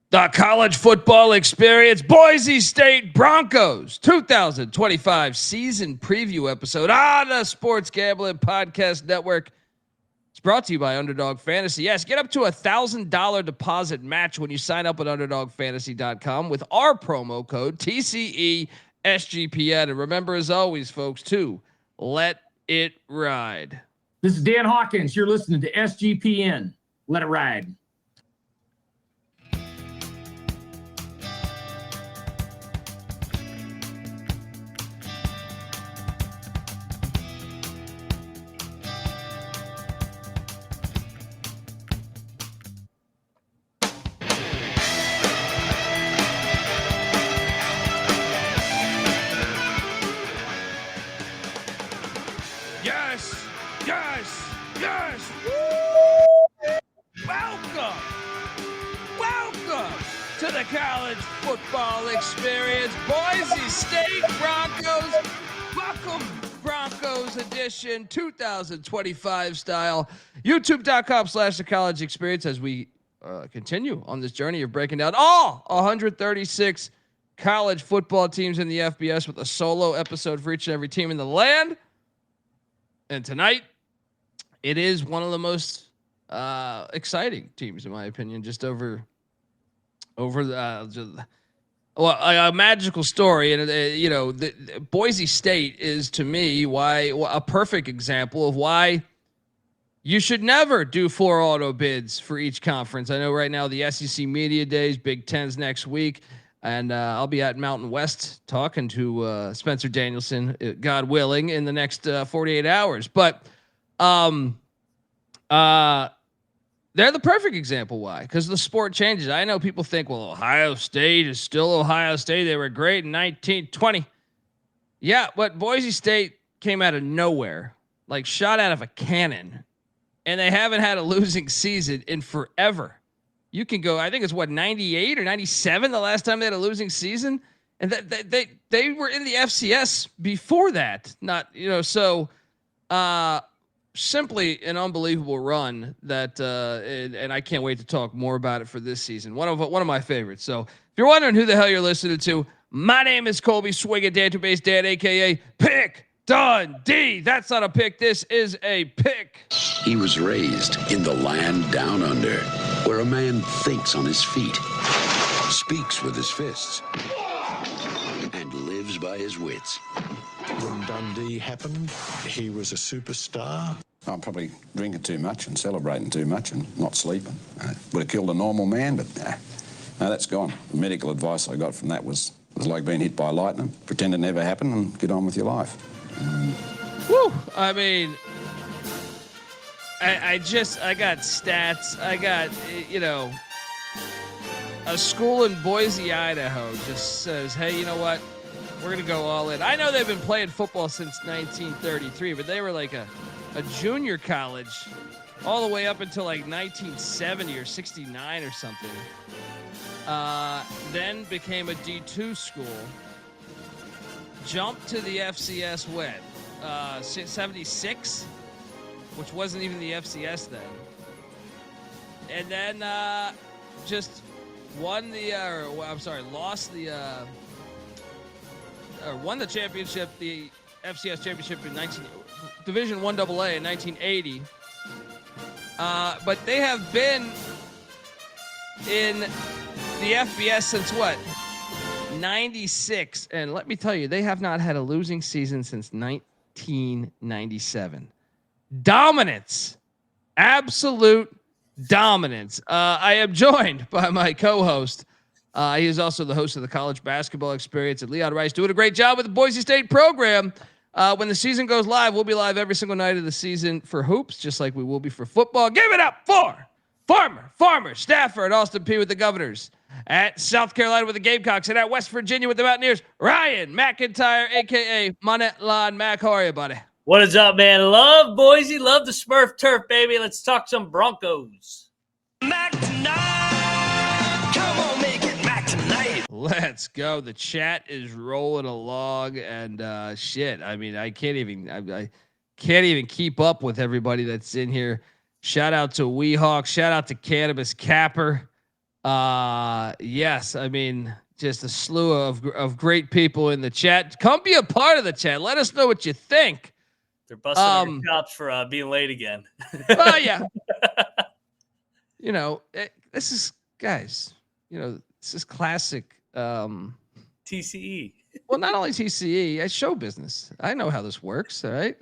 The college football experience, Boise State Broncos 2025 season preview episode on the Sports Gambling Podcast Network. It's brought to you by Underdog Fantasy. Yes, get up to $1,000 deposit match when you sign up at UnderdogFantasy.com with our promo code TCESGPN. And remember, as always, folks, to let it ride. This is Dan Hawkins. You're listening to SGPN. Let it ride. College football experience, Boise State Broncos. Welcome, Broncos edition 2025 style. YouTube.com/the college experience as we continue on this journey of breaking down all 136 college football teams in the FBS with a solo episode for each and every team in the land. And tonight, it is one of the most exciting teams, in my opinion, just over the a magical story. And the Boise State is, to me, a perfect example of why you should never do 4 auto bids for each conference. I know right now the SEC Media Days, Big Ten's next week, and I'll be at Mountain West talking to Spencer Danielson, God willing, in the next 48 hours. But they're the perfect example. Why? Because the sport changes. I know people think, well, Ohio State is still Ohio State. They were great in 1920. Yeah, but Boise State came out of nowhere, like shot out of a cannon, and they haven't had a losing season in forever. You can go, I think it's 98 or 97 the last time they had a losing season, and they were in the FCS before that. Not, so simply an unbelievable run that, and I can't wait to talk more about it for this season. One of my favorites. So if you're wondering who the hell you're listening to, my name is Colby Swinging Database Dan, aka Pick Dundee. That's not a pick. This is a pick. He was raised in the land down under, where a man thinks on his feet, speaks with his fists, and lives by his wits. When Dundee happened, he was a superstar. I'm probably drinking too much and celebrating too much and not sleeping. Would have killed a normal man, but no, that's gone. The medical advice I got from that was like being hit by lightning. Pretend it never happened and get on with your life. Woo! I mean, I got stats. I got, a school in Boise, Idaho just says, hey, you know what? We're going to go all in. I know they've been playing football since 1933, but they were like a junior college all the way up until like 1970 or 69 or something. Then became a D2 school. Jumped to the FCS when? 76, which wasn't even the FCS then. And then just won won the championship, the FCS championship in Division 1AA in 1980. But they have been in the FBS since what? 96. And let me tell you, they have not had a losing season since 1997. Dominance. Absolute dominance. I am joined by my co-host. He is also the host of the College Basketball Experience at Leon Rice, doing a great job with the Boise State program. When the season goes live, we'll be live every single night of the season for hoops, just like we will be for football. Give it up for Farmer, Stafford, Austin P with the Governors, at South Carolina with the Gamecocks, and at West Virginia with the Mountaineers, Ryan McIntyre, a.k.a. Monetlon Mac. How are you, buddy? What is up, man? Love Boise, love the Smurf turf, baby. Let's talk some Broncos. Mac tonight. Come on, make it Mac tonight. Let's go. The chat is rolling along, and shit. I mean, I can't even keep up with everybody that's in here. Shout out to Weehawk. Shout out to Cannabis Capper. Yes, I mean, just a slew of great people in the chat. Come be a part of the chat. Let us know what you think. They're busting our chops for being late again. Yeah. This is, guys, this is classic. TCE. Well, not only TCE, it's show business. I know how this works. All right.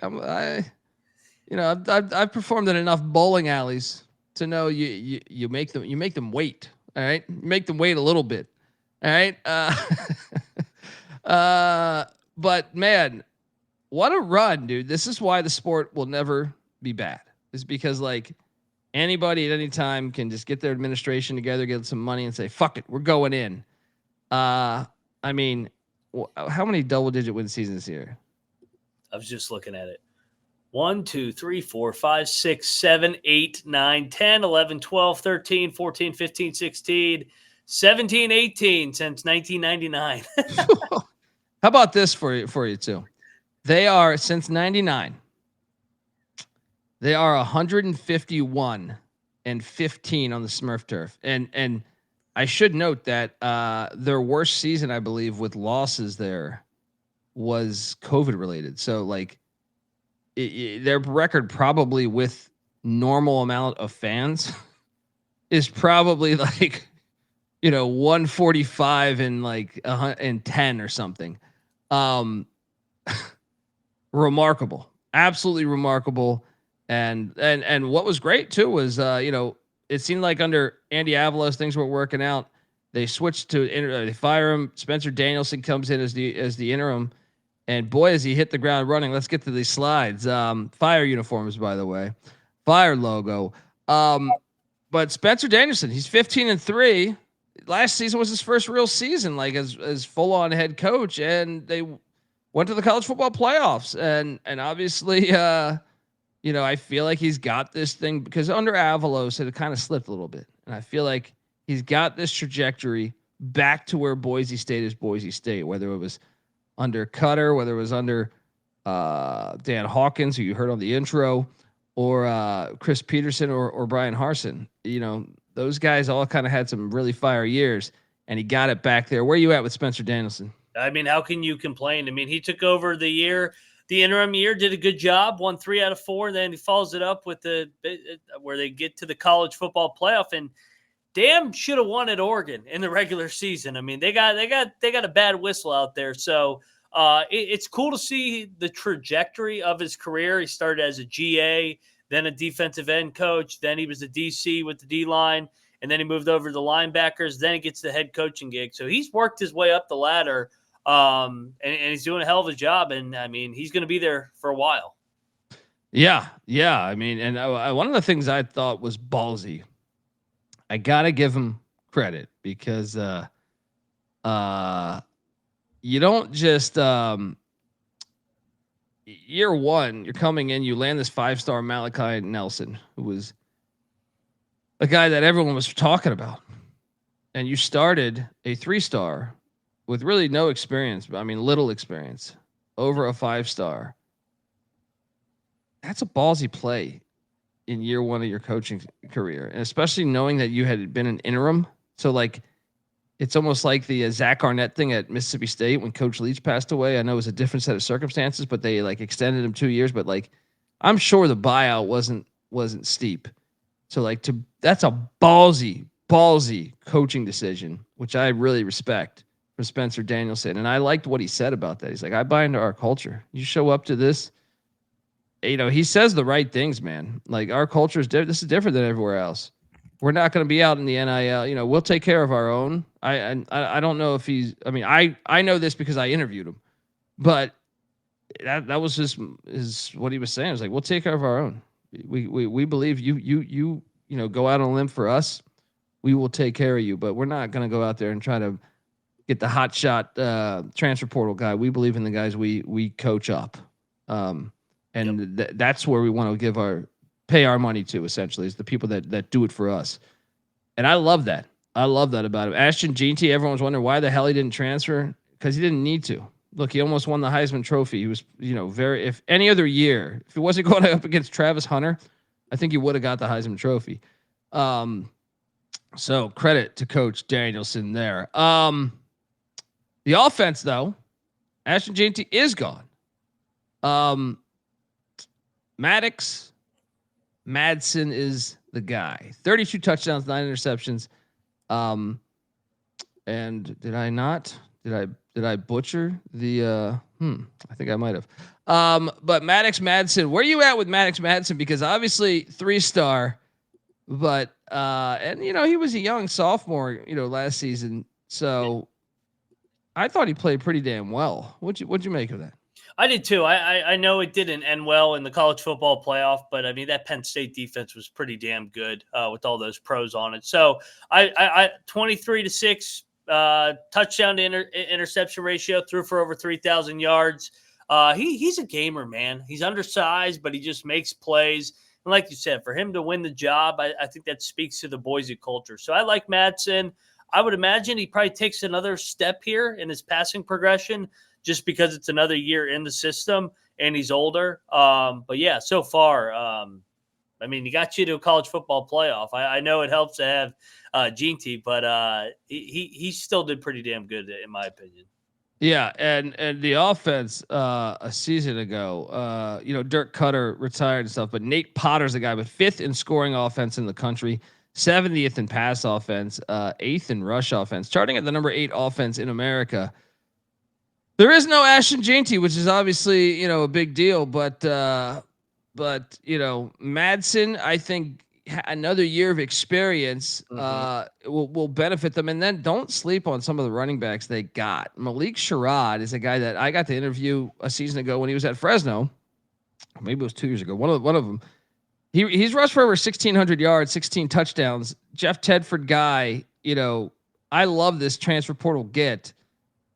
I've performed in enough bowling alleys to know you make them wait. All right. You make them wait a little bit. All right. But man, what a run, dude. This is why the sport will never be bad. Is because like anybody at any time can just get their administration together, get some money and say, fuck it, we're going in. I mean, how many double-digit win seasons here? I was just looking at it. 1, 2, 3, 4, 5, 6, 7, 8, 9, 10, 11, 12, 13, 14, 15, 16, 17, 18 since 1999. How about this for you too? They are, since 99, they are 151 and 15 on the Smurf turf. And I should note that their worst season, I believe, with losses there was COVID related. So like their record probably with normal amount of fans is probably like, 145 and like 110 or something. Remarkable, absolutely remarkable. And what was great too was, it seemed like under Andy Avalos, things weren't working out. They switched to they fire him. Spencer Danielson comes in as the interim, and boy, as he hit the ground running. Let's get to these slides. Fire uniforms, by the way, Fire logo. But Spencer Danielson, he's 15-3. Last season was his first real season, like as full on head coach, and they went to the college football playoffs, and obviously. I feel like he's got this thing because under Avalos it kind of slipped a little bit. And I feel like he's got this trajectory back to where Boise State is Boise State, whether it was under Cutter, whether it was under Dan Hawkins, who you heard on the intro, or Chris Peterson or Brian Harsin. Those guys all kind of had some really fire years, and he got it back there. Where are you at with Spencer Danielson? I mean, how can you complain? I mean, he took over the interim year, did a good job, won 3 out of 4. Then he follows it up with where they get to the college football playoff, and damn should have won at Oregon in the regular season. I mean, they got a bad whistle out there. So it's cool to see the trajectory of his career. He started as a GA, then a defensive end coach, then he was a DC with the D line, and then he moved over to the linebackers. Then he gets the head coaching gig. So he's worked his way up the ladder. And he's doing a hell of a job, and I mean, he's going to be there for a while. Yeah. I mean, and one of the things I thought was ballsy. I gotta give him credit because you don't just year one, you're coming in, you land this 5-star Malik Nelson, who was a guy that everyone was talking about, and you started a 3-star. With really no experience, I mean, little experience, over a 5-star. That's a ballsy play in year one of your coaching career, and especially knowing that you had been an interim. So, like, it's almost like the Zach Arnett thing at Mississippi State when Coach Leach passed away. I know it was a different set of circumstances, but they like extended him 2 years. But like, I'm sure the buyout wasn't steep. So like, that's a ballsy coaching decision, which I really respect. For Spencer Danielson. And I liked what he said about that. He's like, I buy into our culture. You show up to this, he says the right things, man. Like, our culture is different. This is different than everywhere else. We're not going to be out in the NIL. We'll take care of our own. I don't know if I know this because I interviewed him, but that was just what he was saying. It was like, we'll take care of our own. We believe you go out on a limb for us. We will take care of you, but we're not going to go out there and try to get the hot shot transfer portal guy. We believe in the guys we coach up. That's where we want to pay our money to, essentially, is the people that do it for us. And I love that. I love that about him. Ashton Jeanty, everyone's wondering why the hell he didn't transfer, because he didn't need to. Look, he almost won the Heisman Trophy. He was, if any other year, if he wasn't going up against Travis Hunter, I think he would have got the Heisman Trophy. So credit to Coach Danielson there. The offense, though, Ashton Jeanty is gone. Maddux Madsen is the guy. 32 touchdowns, 9 interceptions. And did I butcher the I think I might have. But Maddux Madsen, where are you at with Maddux Madsen? Because obviously 3-star, but and he was a young sophomore, last season. So I thought he played pretty damn well. What'd you make of that? I did too. I know it didn't end well in the college football playoff, but I mean that Penn State defense was pretty damn good with all those pros on it. So I 23-6 touchdown to interception ratio, threw for over 3,000 yards. He's a gamer, man. He's undersized, but he just makes plays. And like you said, for him to win the job, I think that speaks to the Boise culture. So I like Madsen. I would imagine he probably takes another step here in his passing progression, just because it's another year in the system and he's older. But yeah, so far, I mean, he got you to a college football playoff. I know it helps to have Jeanty, but he still did pretty damn good in my opinion. Yeah, and the offense a season ago, Dirk Cutter retired and stuff, but Nate Potter's the guy with 5th in scoring offense in the country, 70th in pass offense, 8th in rush offense, charting at the number 8 offense in America. There is no Ashton Jeanty, which is obviously, a big deal, but Madsen, I think another year of experience will benefit them. And then don't sleep on some of the running backs they got. Malik Sherrod is a guy that I got to interview a season ago when he was at Fresno. Maybe it was 2 years ago. One of them. He's rushed for over 1,600 yards, 16 touchdowns. Jeff Tedford guy, I love this transfer portal get.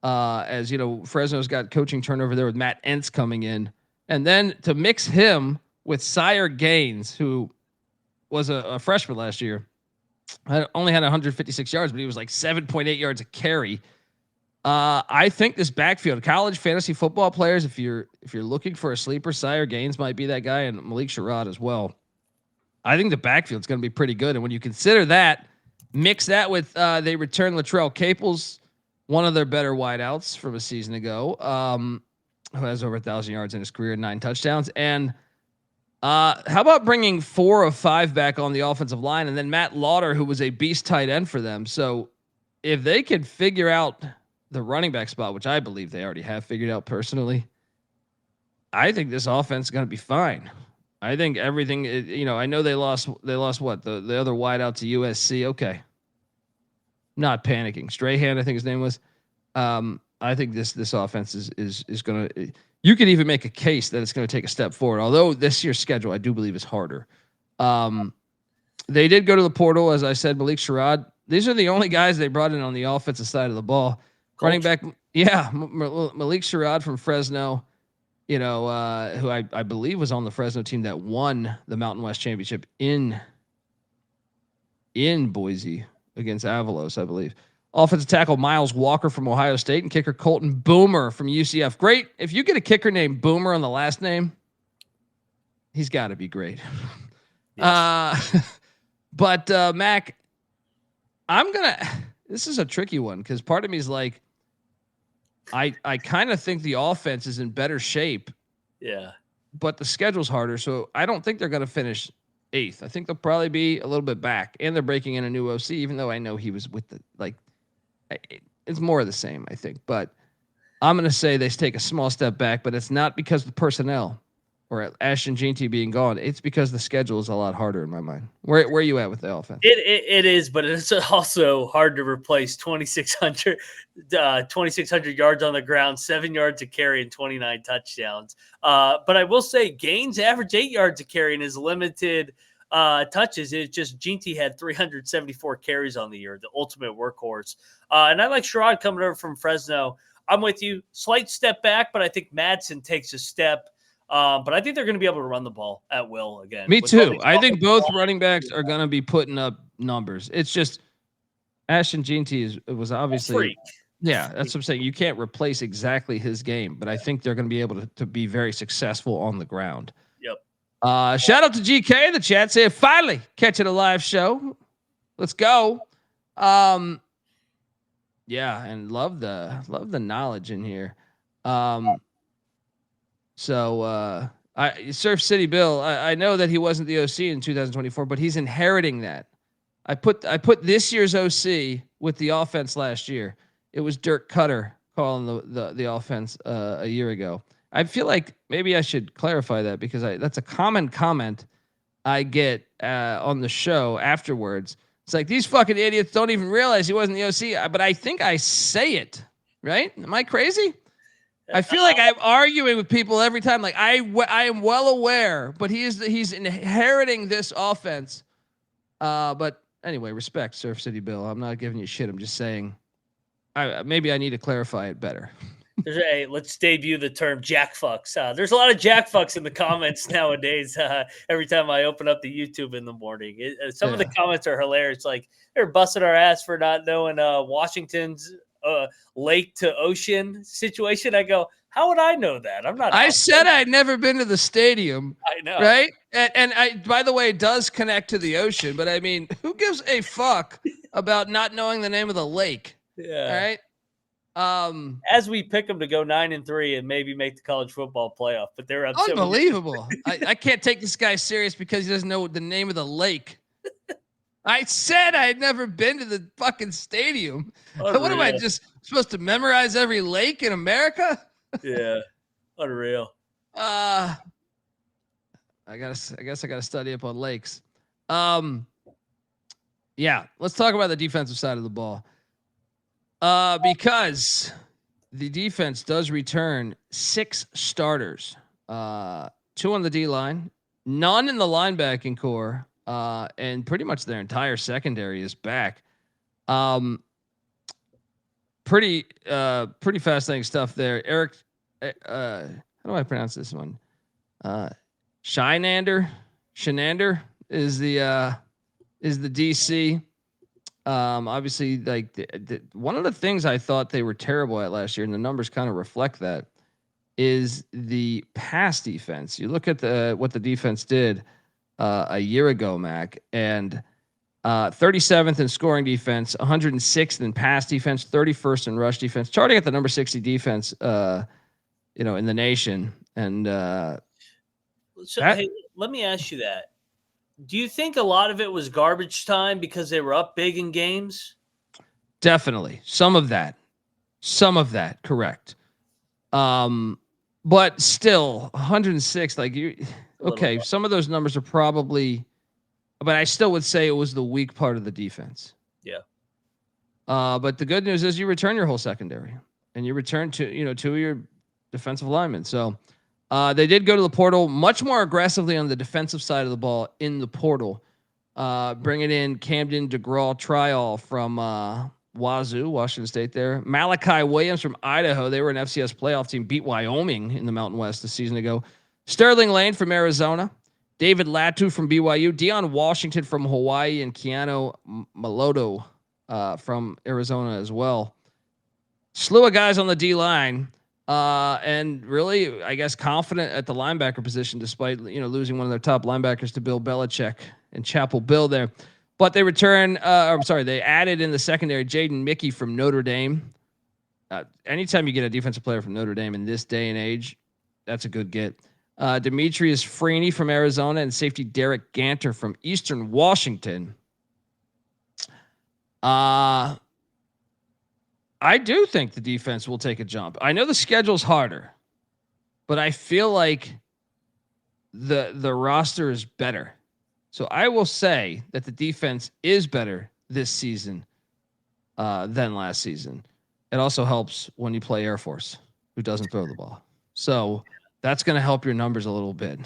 As Fresno's got coaching turnover there with Matt Entz coming in, and then to mix him with Sire Gaines, who was a freshman last year, only had 156 yards, but he was like 7.8 yards a carry. I think this backfield, college fantasy football players, if you're looking for a sleeper, Sire Gaines might be that guy, and Malik Sherrod as well. I think the backfield's going to be pretty good, and when you consider that, mix that with they return Latrell Caples, one of their better wideouts from a season ago, who has over 1,000 yards in his career, 9 touchdowns. And how about bringing 4 of 5 back on the offensive line, and then Matt Lauter, who was a beast tight end for them. So if they could figure out the running back spot, which I believe they already have figured out personally, I think this offense is going to be fine. I think everything, I know they lost what? The other wideout to USC. Okay. Not panicking. Strahan, I think his name was. I think this offense is going to. You could even make a case that it's going to take a step forward. Although this year's schedule, I do believe, is harder. They did go to the portal, as I said. Malik Sherrod. These are the only guys they brought in on the offensive side of the ball. Running back, yeah, Malik Sherrod from Fresno. Who I believe was on the Fresno team that won the Mountain West Championship in Boise against Avalos, I believe. Offensive tackle Miles Walker from Ohio State and kicker Colton Boomer from UCF. Great. If you get a kicker named Boomer on the last name, he's got to be great. Yes. But Mac, this is a tricky one because part of me is like, I kind of think the offense is in better shape. Yeah. But the schedule's harder. So I don't think they're going to finish 8th. I think they'll probably be a little bit back, and they're breaking in a new OC, even though I know he was with it's more of the same, I think, but I'm going to say they take a small step back, but it's not because of the personnel or Ashton Jeanty being gone. It's because the schedule is a lot harder in my mind. Where are you at with the offense? It is, but it's also hard to replace 2,600 yards on the ground, 7 yards a carry, and 29 touchdowns. But I will say Gaines averaged 8 yards a carry in his limited touches. It's just Jeanty had 374 carries on the year, the ultimate workhorse. And I like Sherrod coming over from Fresno. I'm with you. Slight step back, but I think Madsen takes a step. But I think they're going to be able to run the ball at will again. Me too. I think both running backs are going to be putting up numbers. It's just Ashton Jeanty was obviously freak. Yeah, that's what I'm saying. You can't replace exactly his game, but I think they're going to be able to be very successful on the ground. Yep. Shout out to GK in the chat saying finally catching a live show. Let's go. Yeah, and love the knowledge in here. So Surf City Bill, I know that he wasn't the OC in 2024, but he's inheriting that. I put this year's OC with the offense last year. It was Dirk Cutter calling the offense a year ago. I feel like maybe I should clarify that because that's a common comment I get on the show afterwards. It's like these fucking idiots don't even realize he wasn't the OC, but I think I say it, right? Am I crazy? I feel like I'm arguing with people every time. Like I am well aware, but he's inheriting this offense. But anyway, respect, Surf City Bill. I'm not giving you shit. I'm just saying, maybe I need to clarify it better. Let's debut the term jack fucks. There's a lot of jack fucks in the comments nowadays. Every time I open up the YouTube in the morning, some of the comments are hilarious. Like they're busting our ass for not knowing Washington's lake to ocean situation. I go, how would I know that? I'm not. I said I'd never been to the stadium. I know, right? And I, by the way, it does connect to the ocean. But I mean, who gives a fuck about not knowing the name of the lake? Yeah. All right. As we pick them to go 9-3 and maybe make the college football playoff, but they're unbelievable. I can't take this guy serious because he doesn't know the name of the lake. I said I had never been to the fucking stadium. Unreal. What am I just supposed to memorize every lake in America? Yeah, unreal. I guess I gotta study up on lakes. Yeah, let's talk about the defensive side of the ball. Because the defense does return 6 starters, 2 on the D line, none in the linebacking core, and pretty much their entire secondary is back. Pretty fascinating stuff there. Eric, how do I pronounce this one? Shenander is the DC. Obviously, like one of the things I thought they were terrible at last year, and the numbers kind of reflect that, is the pass defense. You look at what the defense did a year ago, Mac, and 37th in scoring defense, 106th in pass defense, 31st in rush defense, charting at the number 60 defense, in the nation. And hey, let me ask you that. Do you think a lot of it was garbage time because they were up big in games? Definitely. Some of that. Correct. But still 106, like okay. Some of those numbers are probably, but I still would say it was the weak part of the defense. Yeah. But the good news is you return your whole secondary and you return to, 2 of your defensive linemen. So, they did go to the portal much more aggressively on the defensive side of the ball in the portal, bringing in Camden DeGraw-Trial from Wazoo, Washington State there. Malachi Williams from Idaho. They were an FCS playoff team, beat Wyoming in the Mountain West a season ago. Sterling Lane from Arizona. David Latu from BYU. Deion Washington from Hawaii. And Keanu Maloto from Arizona as well. Slew of guys on the D-line. And really, I guess, confident at the linebacker position, despite, losing one of their top linebackers to Bill Belichick and Chapel Bill there. But they they added in the secondary Jaden Mickey from Notre Dame. Anytime you get a defensive player from Notre Dame in this day and age, that's a good get. Demetrius Freeney from Arizona and safety Derek Ganter from Eastern Washington. I do think the defense will take a jump. I know the schedule's harder, but I feel like the roster is better. So I will say that the defense is better this season than last season. It also helps when you play Air Force, who doesn't throw the ball. So that's going to help your numbers a little bit.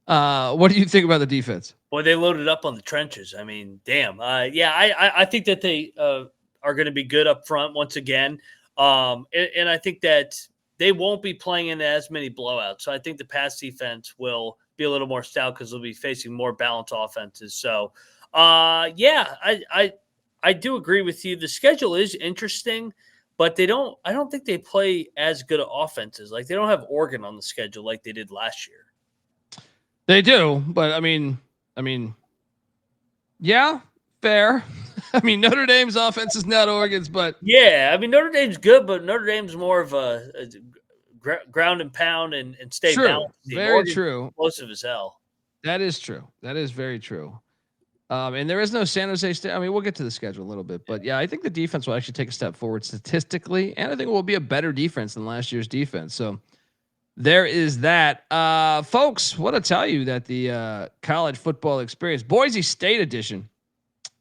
What do you think about the defense? Boy, they loaded up on the trenches. I mean, damn. I think that they are going to be good up front once again. And I think that they won't be playing in as many blowouts. So I think the pass defense will be a little more stout because they'll be facing more balanced offenses. So, I do agree with you. The schedule is interesting, but I don't think they play as good offenses. Like they don't have Oregon on the schedule like they did last year. They do, but I mean, yeah, fair. I mean, Notre Dame's offense is not Oregon's, but Yeah, I mean Notre Dame's good, but Notre Dame's more of a ground and pound and stay true, balanced. very Oregon's true. explosive as hell. That is true. That is very true. And there is no San Jose State. I mean, we'll get to the schedule a little bit, but yeah, I think the defense will actually take a step forward statistically, and I think it will be a better defense than last year's defense. So there is that. Folks, want to tell you that the college football experience, Boise State edition,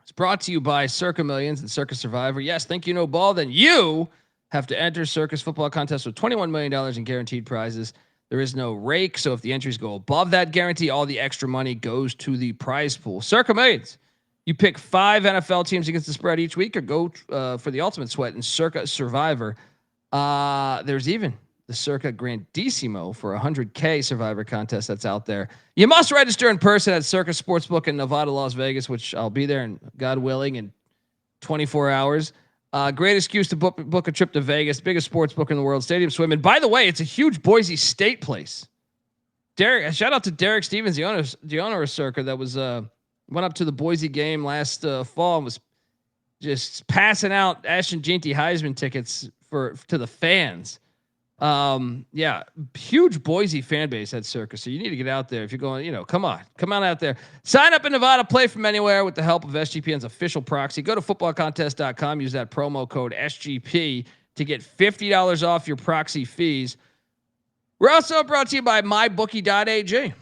is brought to you by Circa Millions and Circa Survivor. Yes, think you know ball? Then you have to enter Circus football contest with $21 million in guaranteed prizes. There is no rake, so if the entries go above that guarantee, all the extra money goes to the prize pool. Circa Millions. You pick 5 NFL teams against the spread each week, or go for the ultimate sweat in Circa Survivor. There's even the Circa Grandissimo for a $100K Survivor contest that's out there. You must register in person at Circa Sportsbook in Nevada, Las Vegas, which I'll be there, and God willing, in 24 hours. Great excuse to book a trip to Vegas, biggest sports book in the world, Stadium Swim. And by the way, it's a huge Boise State place. Derek, shout out to Derek Stevens, the owner of Circa, that was went up to the Boise game last fall and was just passing out Ashton Jeanty Heisman tickets to the fans. Yeah, huge Boise fan base at Circus. So you need to get out there. If you're going, come on out there. Sign up in Nevada, play from anywhere with the help of SGPN's official proxy. Go to footballcontest.com, use that promo code SGP to get $50 off your proxy fees. We're also brought to you by mybookie.ag.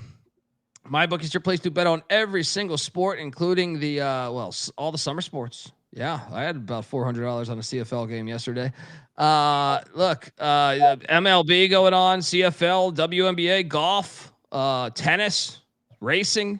MyBookie is your place to bet on every single sport, including the all the summer sports. Yeah, I had about $400 on a CFL game yesterday. MLB going on, CFL, WNBA, golf, tennis, racing,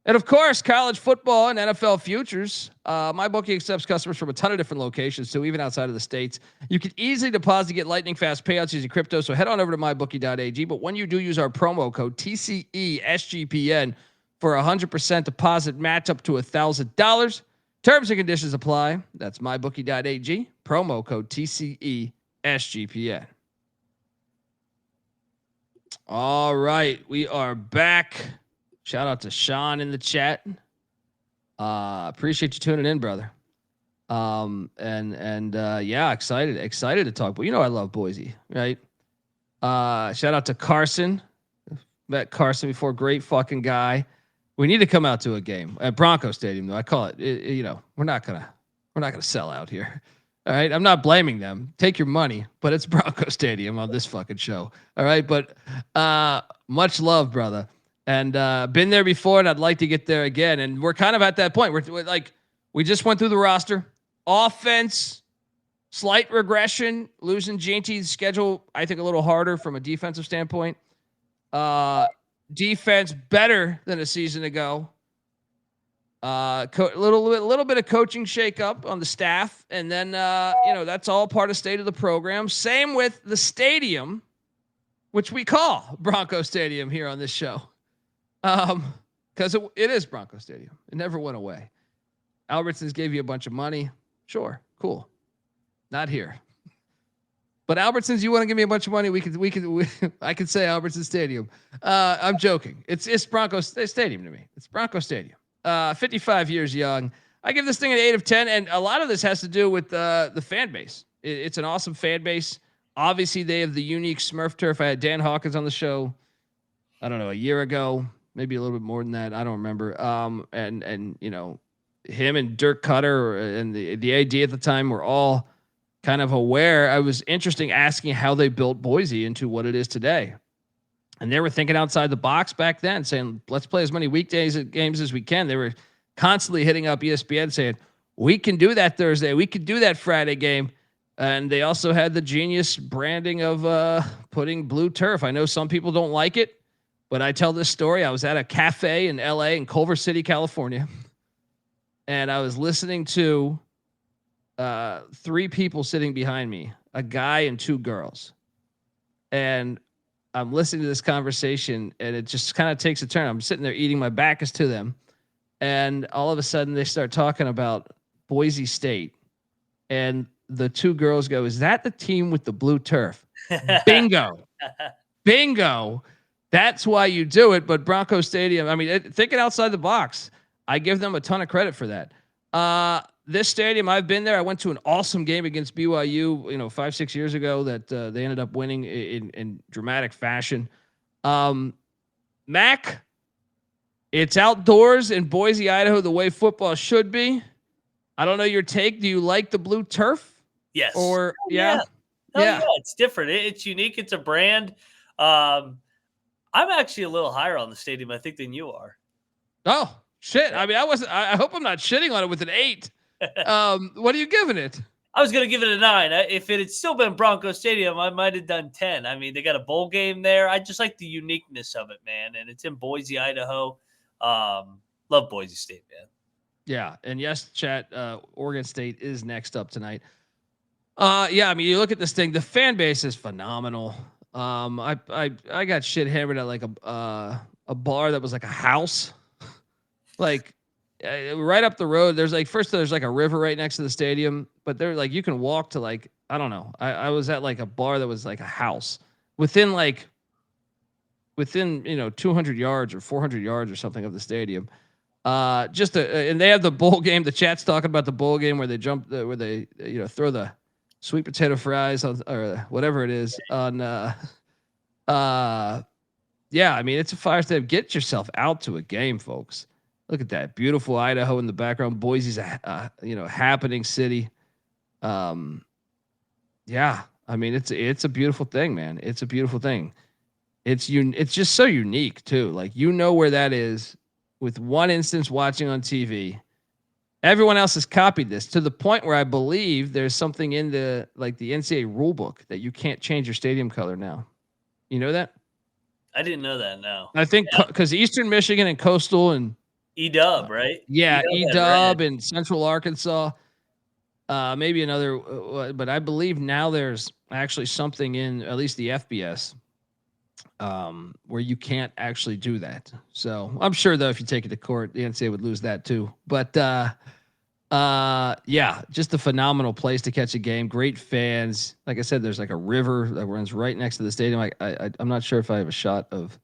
and of course, college football and NFL futures. MyBookie accepts customers from a ton of different locations, so even outside of the States. You can easily deposit and get lightning fast payouts using crypto, so head on over to mybookie.ag. But when you do, use our promo code TCESGPN for a 100% deposit match up to $1,000. Terms and conditions apply. That's mybookie.ag. Promo code TCESGPN. All right, we are back. Shout out to Sean in the chat. Appreciate you tuning in, brother. Yeah, excited to talk. But I love Boise, right? Shout out to Carson. Met Carson before. Great fucking guy. We need to come out to a game at Bronco Stadium, though. I call it. We're not gonna sell out here. All right, I'm not blaming them. Take your money, but it's Bronco Stadium on this fucking show. All right, but much love, brother, and been there before, and I'd like to get there again. And we're kind of at that point. We're like, we just went through the roster. Offense, slight regression, losing Jeanty's schedule. I think a little harder from a defensive standpoint. Defense better than a season ago. Little bit of coaching shakeup on the staff, and then that's all part of state of the program. Same with the stadium, which we call Bronco Stadium here on this show, because it is Bronco Stadium. It never went away. Albertsons gave you a bunch of money, sure, cool. Not here. But Albertsons, you want to give me a bunch of money? I could say Albertsons Stadium. I'm joking. It's Bronco Stadium to me. It's Bronco Stadium. 55 years young. I give this thing an 8 of 10, and a lot of this has to do with the fan base. It's an awesome fan base. Obviously, they have the unique Smurf turf. I had Dan Hawkins on the show, I don't know, a year ago, maybe a little bit more than that. I don't remember. And him and Dirk Cutter and the AD at the time were all kind of aware. I was interesting asking how they built Boise into what it is today. And they were thinking outside the box back then, saying, let's play as many weekdays games as we can. They were constantly hitting up ESPN saying, we can do that Thursday. We can do that Friday game. And they also had the genius branding of putting blue turf. I know some people don't like it, but I tell this story. I was at a cafe in LA in Culver City, California. And I was listening to 3 people sitting behind me, a guy and 2 girls. And I'm listening to this conversation, and it just kind of takes a turn. I'm sitting there eating, my back is to them. And all of a sudden they start talking about Boise State. And the 2 girls go, is that the team with the blue turf? Bingo. Bingo. That's why you do it. But Bronco Stadium, I mean, thinking outside the box, I give them a ton of credit for that. This stadium, I've been there. I went to an awesome game against BYU, 5-6 years ago that they ended up winning in dramatic fashion. Mac, it's outdoors in Boise, Idaho, the way football should be. I don't know your take. Do you like the blue turf? Yes. Or yeah. It's different. It's unique. It's a brand. I'm actually a little higher on the stadium, I think, than you are. Oh shit! I mean, I hope I'm not shitting on it with an 8. What are you giving it? I was going to give it a 9. If it had still been Bronco Stadium, I might have done 10. I mean, they got a bowl game there. I just like the uniqueness of it, man. And it's in Boise, Idaho. Love Boise State, man. Yeah, and yes, chat. Oregon State is next up tonight. Yeah, I mean, you look at this thing. The fan base is phenomenal. I got shit hammered at like a bar that was like a house, like right up the road. There's like a river right next to the stadium, but they're like you can walk to like I don't know. I was at like a bar that was like a house within 200 yards or 400 yards or something of the stadium. And they have the bowl game. The chat's talking about the bowl game where they throw the sweet potato fries on, or whatever it is on. Yeah, I mean it's a fire step. Get yourself out to a game, folks. Look at that beautiful Idaho in the background. Boise's a happening city. Yeah, I mean it's a beautiful thing, man. It's a beautiful thing. It's just so unique too. Like where that is. With one instance watching on TV, everyone else has copied this to the point where I believe there's something in the NCAA rule book that you can't change your stadium color now. You know that? I didn't know that. No, I think because Eastern Michigan and Coastal and E-Dub, right? Yeah, E-Dub and Central Arkansas, maybe another, but I believe now there's actually something in at least the FBS. Where you can't actually do that. So I'm sure though, if you take it to court, the NCAA would lose that too. But yeah, just a phenomenal place to catch a game. Great fans. Like I said, there's like a river that runs right next to the stadium. I'm not sure if I have a shot of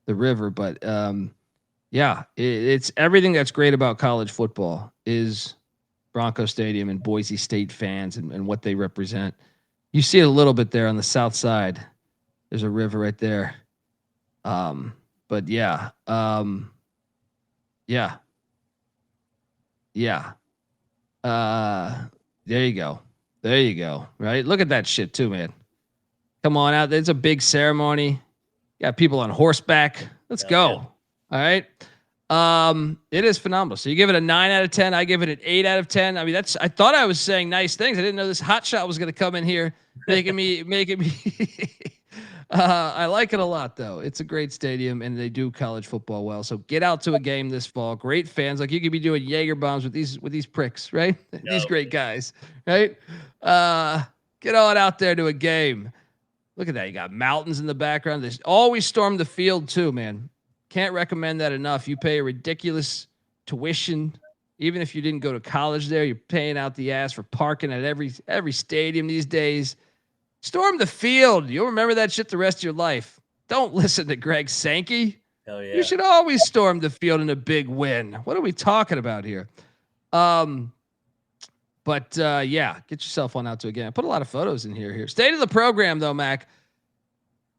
the river, but yeah, it's everything that's great about college football is Bronco Stadium and Boise State fans and what they represent. You see it a little bit there on the south side. There's a river right there. But yeah. Yeah. There you go. Right. Look at that shit too, man. Come on out. There's a big ceremony. Got people on horseback. Let's go. Yeah. All right. It is phenomenal. So you give it a 9 out of 10. I give it an 8 out of 10. I mean, I thought I was saying nice things. I didn't know this hot shot was going to come in here, making me, I like it a lot though. It's a great stadium and they do college football well. So get out to a game this fall. Great fans. Like you could be doing Jaeger bombs with these pricks, right? These great guys, right? Get on out there to a game. Look at that. You got mountains in the background. They always storm the field too, man. Can't recommend that enough. You pay a ridiculous tuition. Even if you didn't go to college there, you're paying out the ass for parking at every stadium these days. Storm the field. You'll remember that shit the rest of your life. Don't listen to Greg Sankey. Hell yeah. You should always storm the field in a big win. What are we talking about here? Yeah, get yourself on out to a game. I put a lot of photos in here. State of the program though, Mac.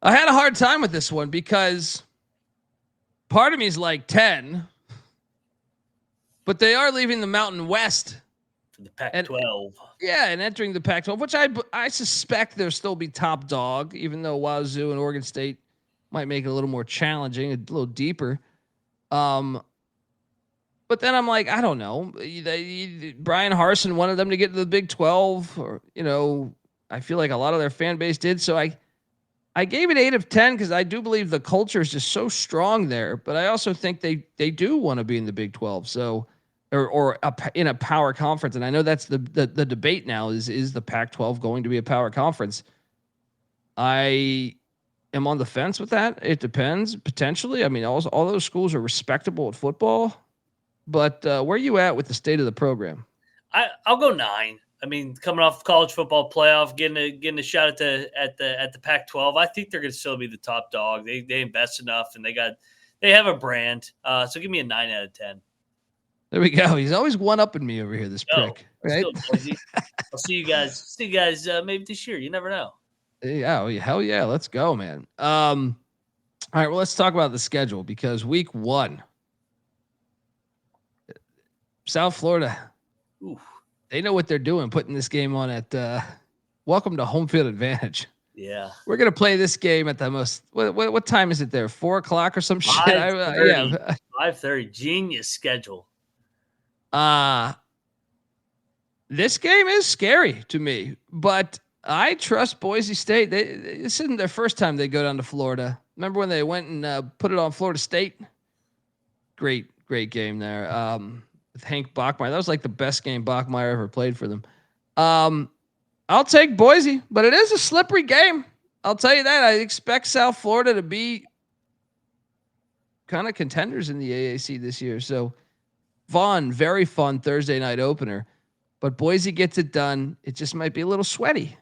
I had a hard time with this one because part of me is like 10, but they are leaving the Mountain West. The Pac-12. And entering the Pac-12, which I suspect there'll still be top dog, even though Wazoo and Oregon State might make it a little more challenging, a little deeper. But then I'm like, I don't know. Brian Harsin wanted them to get to the Big 12, or I feel like a lot of their fan base did. So I gave it 8 of 10 because I do believe the culture is just so strong there. But I also think they do want to be in the Big 12. So. Or in a power conference. And I know that's the debate now is the Pac-12 going to be a power conference? I am on the fence with that. It depends, potentially. I mean, all those schools are respectable at football. But where are you at with the state of the program? I'll go 9. I mean, coming off college football playoff, getting a shot at the Pac-12, I think they're going to still be the top dog. They invest enough and they have a brand. So give me a 9 out of 10. There we go. He's always one-upping me over here, this prick. Right? Let's go, Boise. I'll see you guys. See you guys maybe this year. You never know. Yeah, hell yeah. Let's go, man. All right, well, let's talk about the schedule because week 1, South Florida, they know what they're doing, putting this game on at welcome to home field advantage. Yeah. We're going to play this game at the most, what time is it there? 4:00 or some shit? 5:30. Genius schedule. This game is scary to me, but I trust Boise State. This isn't their first time they go down to Florida. Remember when they went and put it on Florida State? Great game there. With Hank Bachmeier. That was like the best game Bachmeier ever played for them. I'll take Boise, but it is a slippery game. I'll tell you that. I expect South Florida to be kind of contenders in the AAC this year. So very fun Thursday night opener. But Boise gets it done. It just might be a little sweaty.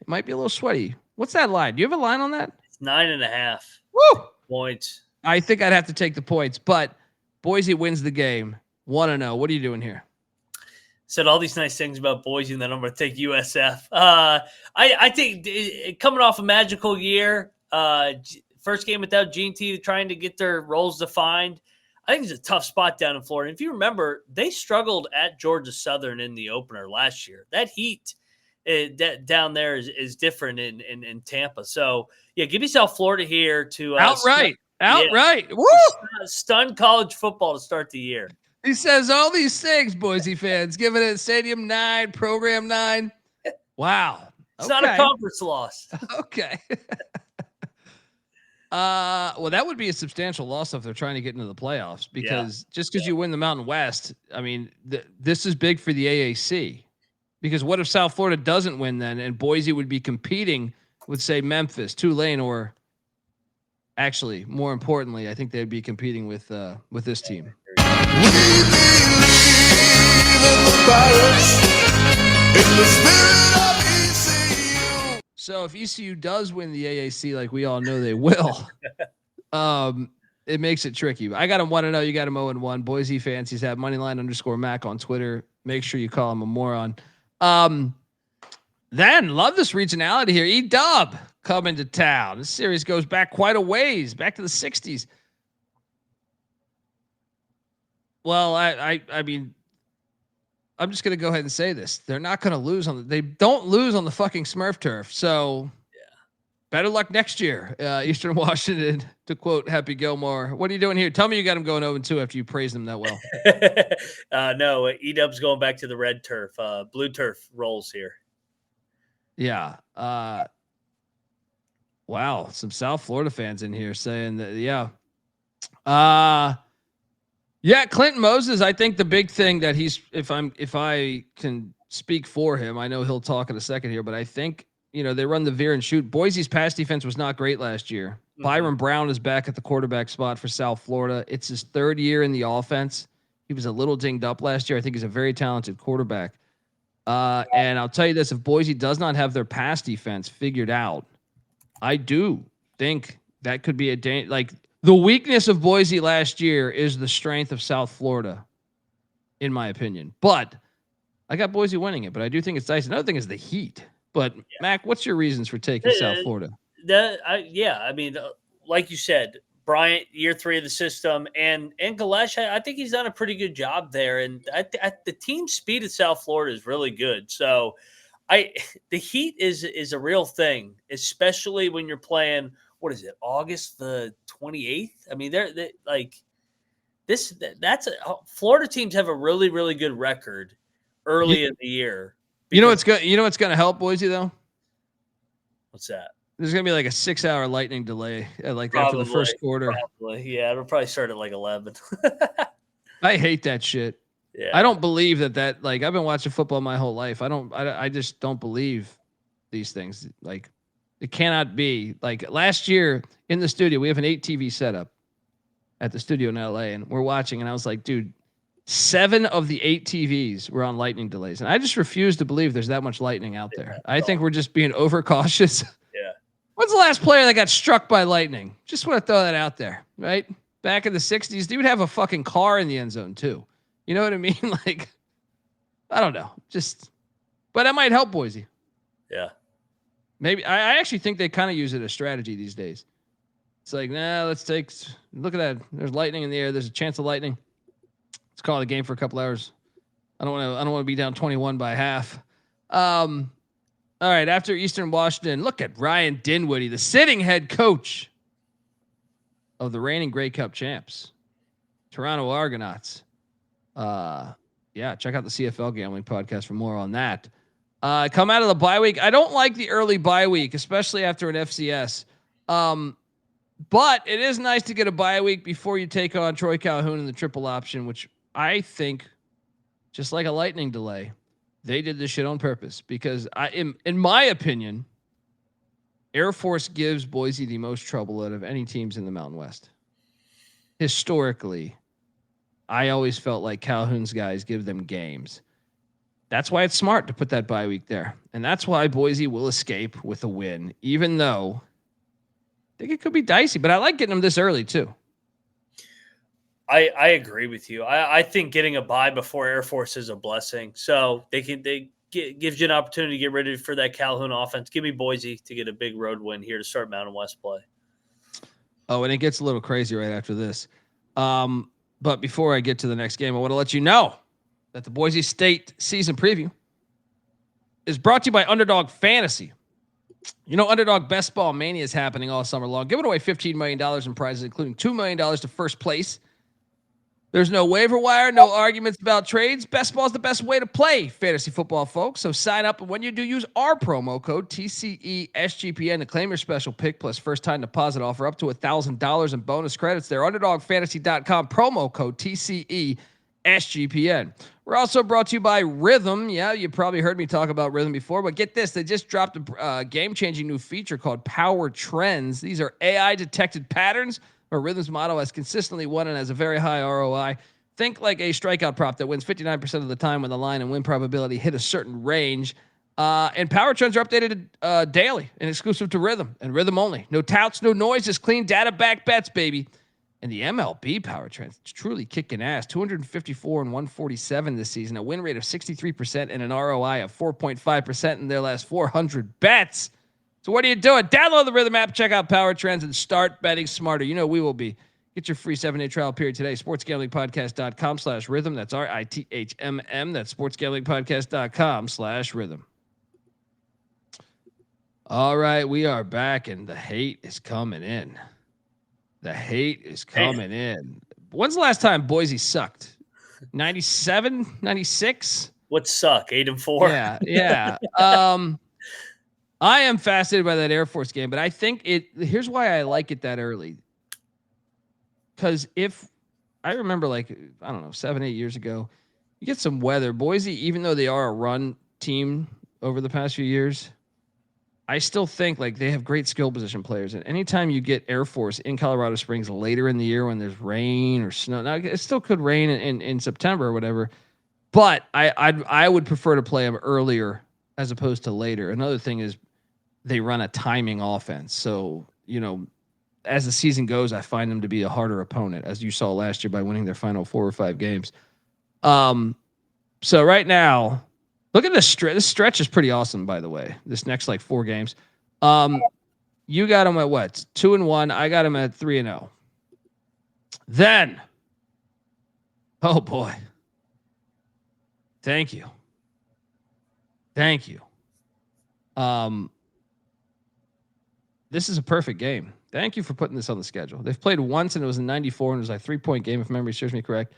What's that line? Do you have a line on that? It's 9.5. Woo! Points. I think I'd have to take the points, but Boise wins the game. 1-0. What are you doing here? Said all these nice things about Boise, and then I'm going to take USF. I think coming off a magical year, first game without Gene T, trying to get their roles defined. I think it's a tough spot down in Florida. If you remember, they struggled at Georgia Southern in the opener last year. That heat down there is different in Tampa. So, yeah, give me South Florida here to outright. Woo! Stun college football to start the year. He says all these things, Boise fans, giving it Stadium 9, Program 9. Wow. It's not a conference loss. Okay. Well, that would be a substantial loss if they're trying to get into the playoffs because just because you win the Mountain West, I mean, this is big for the AAC because what if South Florida doesn't win then and Boise would be competing with, say, Memphis, Tulane, or actually, more importantly, I think they'd be competing with this team. So if ECU does win the AAC, like we all know they will, it makes it tricky. I got him 1-0. You got him 0-1. Boise fans, he's at moneyline_Mac on Twitter. Make sure you call him a moron. Then love this regionality here. E-Dub coming to town. This series goes back quite a ways, back to the 60s. Well, I mean, I'm just going to go ahead and say this. They're not going to lose they don't lose on the fucking Smurf turf. So better luck next year. Eastern Washington, to quote Happy Gilmore. What are you doing here? Tell me you got him going 0-2 after you praised him that well. No, E-Dub's going back to the red turf. Blue turf rolls here. Yeah. Wow. Some South Florida fans in here saying that, yeah, Clinton Moses, I think the big thing that if I can speak for him, I know he'll talk in a second here, but I think, they run the veer and shoot. Boise's pass defense was not great last year. Mm-hmm. Byron Brown is back at the quarterback spot for South Florida. It's his third year in the offense. He was a little dinged up last year. I think he's a very talented quarterback. And I'll tell you this, if Boise does not have their pass defense figured out, I do think that could be the weakness of Boise last year is the strength of South Florida, in my opinion. But I got Boise winning it, but I do think it's nice. Another thing is the heat. But, Mac, what's your reasons for taking South Florida? I mean, like you said, Bryant, year 3 of the system, and Galesh, I think he's done a pretty good job there. And the team speed at South Florida is really good. So the heat is a real thing, especially when you're playing – what is it, August the 28th? I mean, Florida teams have a really, really good record early in the year. You know what's going to help Boise though? What's that? There's going to be like a 6-hour lightning delay after the first quarter. Probably. Yeah, it'll probably start at 11. I hate that shit. Yeah. I don't believe that I've been watching football my whole life. I just don't believe these things. It cannot be. Last year in the studio, we have an 8 TV setup at the studio in LA, and we're watching, and I was like, dude, 7 of the 8 TVs were on lightning delays. And I just refuse to believe there's that much lightning out there. I think we're just being overcautious. Yeah. When's the last player that got struck by lightning? Just want to throw that out there, right? Back in the 60s, dude have a fucking car in the end zone too. You know what I mean? Like, I don't know. But it might help Boise. Yeah. Maybe I actually think they kind of use it as strategy these days. It's like, look at that. There's lightning in the air. There's a chance of lightning. Let's call the game for a couple hours. I don't want to be down 21 by half. All right. After Eastern Washington, look at Ryan Dinwiddie, the sitting head coach of the reigning Grey Cup champs, Toronto Argonauts. Check out the CFL Gambling Podcast for more on that. Come out of the bye week. I don't like the early bye week, especially after an FCS. But it is nice to get a bye week before you take on Troy Calhoun in the triple option, which I think, just like a lightning delay, they did this shit on purpose because in my opinion, Air Force gives Boise the most trouble out of any teams in the Mountain West. Historically, I always felt like Calhoun's guys give them games. That's why it's smart to put that bye week there. And that's why Boise will escape with a win, even though I think it could be dicey, but I like getting them this early too. I agree with you. I think getting a bye before Air Force is a blessing. So gives you an opportunity to get ready for that Calhoun offense. Give me Boise to get a big road win here to start Mountain West play. Oh, and it gets a little crazy right after this. But before I get to the next game, I want to let you know that the Boise State season preview is brought to you by Underdog Fantasy. You know, Underdog Best Ball Mania is happening all summer long, giving away $15 million in prizes, including $2 million to first place. There's no waiver wire, no arguments about trades. Best ball is the best way to play fantasy football, folks. So sign up, and when you do, use our promo code TCESGPN to claim your special pick plus first-time deposit offer up to $1,000 in bonus credits there. UnderdogFantasy.com, promo code TCESGPN. We're also brought to you by Rhythm. Yeah, you probably heard me talk about Rhythm before, but get this. They just dropped a game-changing new feature called Power Trends. These are AI-detected patterns where Rhythm's motto has consistently won and has a very high ROI. Think like a strikeout prop that wins 59% of the time when the line and win probability hit a certain range. And Power Trends are updated daily and exclusive to Rhythm and Rhythm only. No touts, no noise, just clean data-backed bets, baby. And the MLB Power Trends, it's truly kicking ass. 254 and 147 this season, a win rate of 63% and an ROI of 4.5% in their last 400 bets. So what are you doing? Download the Rhythm app, check out Power Trends, and start betting smarter. You know we will be. Get your free 7-day trial period today. sportsgamblingpodcast.com/rhythm. That's RITHMM. That's sportsgamblingpodcast.com/rhythm. All right, we are back, and the hate is coming in. The hate is coming in. When's the last time Boise sucked? 97, 96? What suck? 8-4? Yeah. I am fascinated by that Air Force game, but I think here's why I like it that early. Because if I remember, 7, 8 years ago, you get some weather. Boise, even though they are a run team over the past few years, I still think they have great skill position players. And anytime you get Air Force in Colorado Springs later in the year when there's rain or snow, now it still could rain in September or whatever, but I would prefer to play them earlier as opposed to later. Another thing is, they run a timing offense. So, as the season goes, I find them to be a harder opponent, as you saw last year by winning their final 4 or 5 games. So right now, look at this stretch. This stretch is pretty awesome, by the way. This next 4 games. You got them at what? 2-1. I got them at 3-0. Then, oh boy. Thank you. This is a perfect game. Thank you for putting this on the schedule. They've played once and it was in 94 and it was a 3-point game, if memory serves me correct.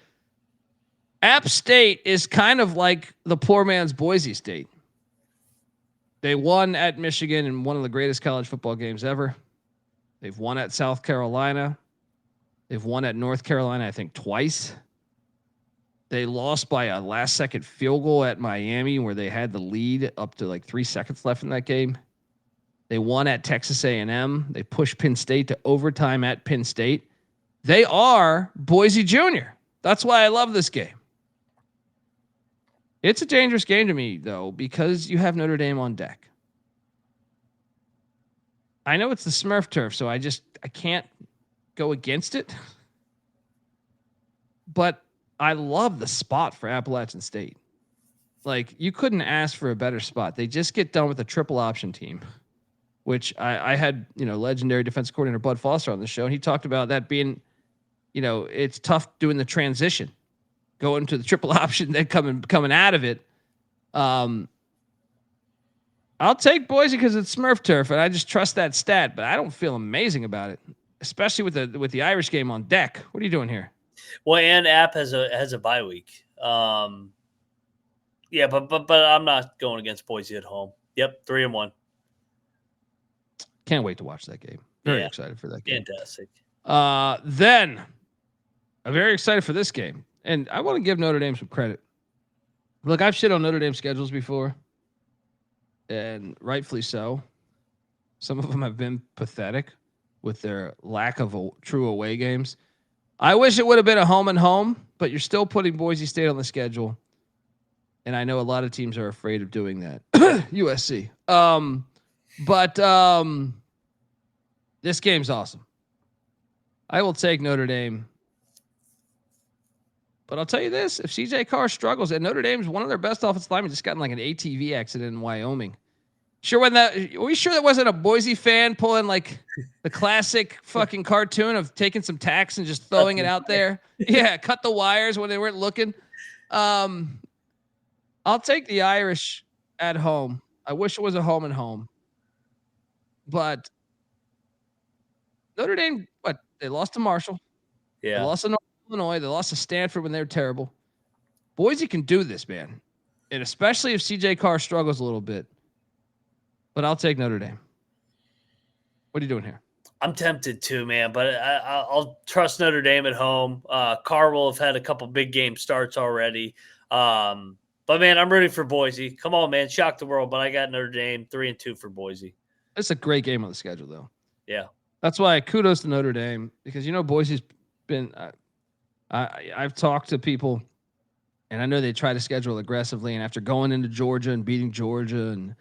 App State is kind of like the poor man's Boise State. They won at Michigan in one of the greatest college football games ever. They've won at South Carolina. They've won at North Carolina, I think, twice. They lost by a last-second field goal at Miami where they had the lead up to 3 seconds left in that game. They won at Texas A&M. They pushed Penn State to overtime at Penn State. They are Boise Junior. That's why I love this game. It's a dangerous game to me, though, because you have Notre Dame on deck. I know it's the Smurf turf, so I can't go against it. But I love the spot for Appalachian State. Like, you couldn't ask for a better spot. They just get done with a triple option team, which I had, legendary defensive coordinator Bud Foster on the show, and he talked about that being, it's tough doing the transition, going to the triple option, then coming out of it. I'll take Boise because it's Smurf turf, and I just trust that stat, but I don't feel amazing about it, especially with the Irish game on deck. What are you doing here? Well, and App has a bye week. Yeah, but I'm not going against Boise at home. Yep, 3-1. Can't wait to watch that game. Very excited for that game. Fantastic. Then I'm very excited for this game, and I want to give Notre Dame some credit. Look, I've shit on Notre Dame schedules before, and rightfully so. Some of them have been pathetic with their lack of true away games. I wish it would have been a home and home, but you're still putting Boise State on the schedule. And I know a lot of teams are afraid of doing that. USC. But this game's awesome. I will take Notre Dame. But I'll tell you this, if CJ Carr struggles, and Notre Dame's one of their best offensive linemen just got in like an ATV accident in Wyoming. Are we sure that wasn't a Boise fan pulling like the classic fucking cartoon of taking some tacks and just throwing it out there? Yeah, cut the wires when they weren't looking. I'll take the Irish at home. I wish it was a home and home. But Notre Dame, they lost to Marshall. Yeah. They lost to North Illinois. They lost to Stanford when they were terrible. Boise can do this, man. And especially if CJ Carr struggles a little bit. But I'll take Notre Dame. What are you doing here? I'm tempted too, man, but I'll trust Notre Dame at home. Carr will have had a couple big game starts already. But, man, I'm rooting for Boise. Come on, man. Shock the world. But I got Notre Dame 3-2 for Boise. It's a great game on the schedule, though. Yeah. That's why kudos to Notre Dame because, Boise's been I've talked to people, and I know they try to schedule aggressively. And after going into Georgia and beating Georgia and,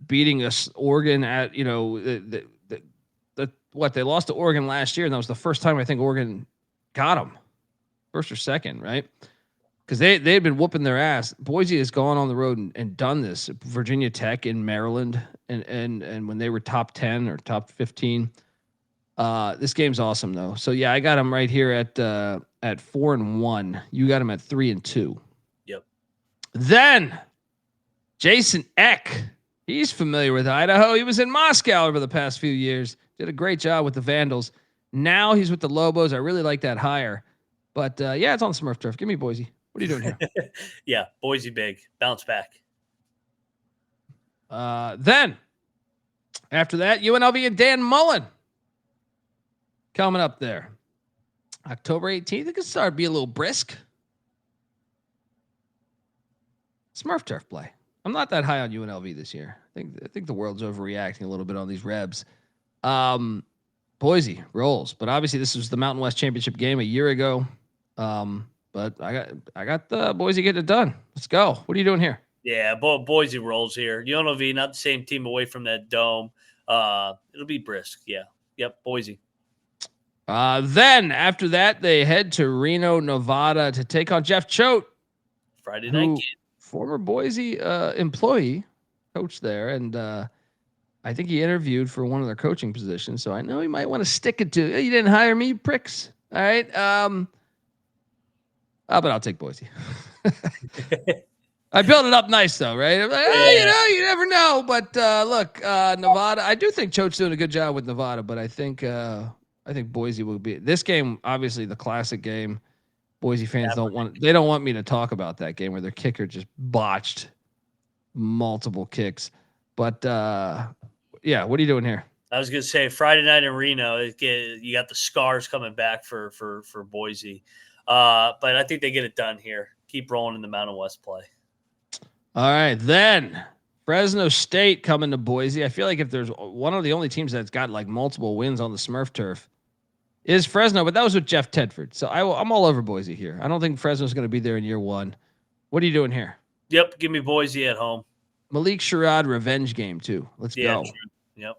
beating us Oregon at, they lost to Oregon last year. And that was the first time I think Oregon got them. First or second, right? Because they've been whooping their ass. Boise has gone on the road and done this. Virginia Tech in Maryland, and when they were top 10 or top 15. This game's awesome though. So yeah, I got them right here at 4-1. You got them at 3-2. Yep. Then Jason Eck. He's familiar with Idaho. He was in Moscow over the past few years. Did a great job with the Vandals. Now he's with the Lobos. I really like that hire. But yeah, it's on the Smurf turf. Give me Boise. What are you doing here? Yeah, Boise big. Bounce back. Then, after that, UNLV and Dan Mullen coming up there. October 18th, it could start to be a little brisk. Smurf turf play. I'm not that high on UNLV this year. I think the world's overreacting a little bit on these Rebs. Boise rolls, but obviously this was the Mountain West Championship game a year ago. But I got the Boise getting it done. Let's go. What are you doing here? Yeah, Boise rolls here. UNLV, not the same team away from that dome. It'll be brisk. Yeah. Yep, Boise. Then after that, they head to Reno, Nevada to take on Jeff Choate. Friday night game. Former Boise employee, coach there, and I think he interviewed for one of their coaching positions. So I know he might want to stick it to. Hey, you didn't hire me, pricks. All right. But I'll take Boise. I built it up nice though, right? I'm like, you never know. But look, Nevada. I do think Choate's doing a good job with Nevada, but I think Boise will be this game. Obviously, the classic game. Boise fans don't want me to talk about that game where their kicker just botched multiple kicks. But yeah, what are you doing here? I was gonna say Friday night in Reno. You got the scars coming back for Boise. But I think they get it done here. Keep rolling in the Mountain West play. All right, then Fresno State coming to Boise. I feel like if there's one of the only teams that's got like multiple wins on the Smurf turf is Fresno, but that was with Jeff Tedford. So I'm all over Boise here. I don't think Fresno's going to be there in year one. What are you doing here? Yep, give me Boise at home. Malik Sherrod revenge game too. Let's go. True. Yep.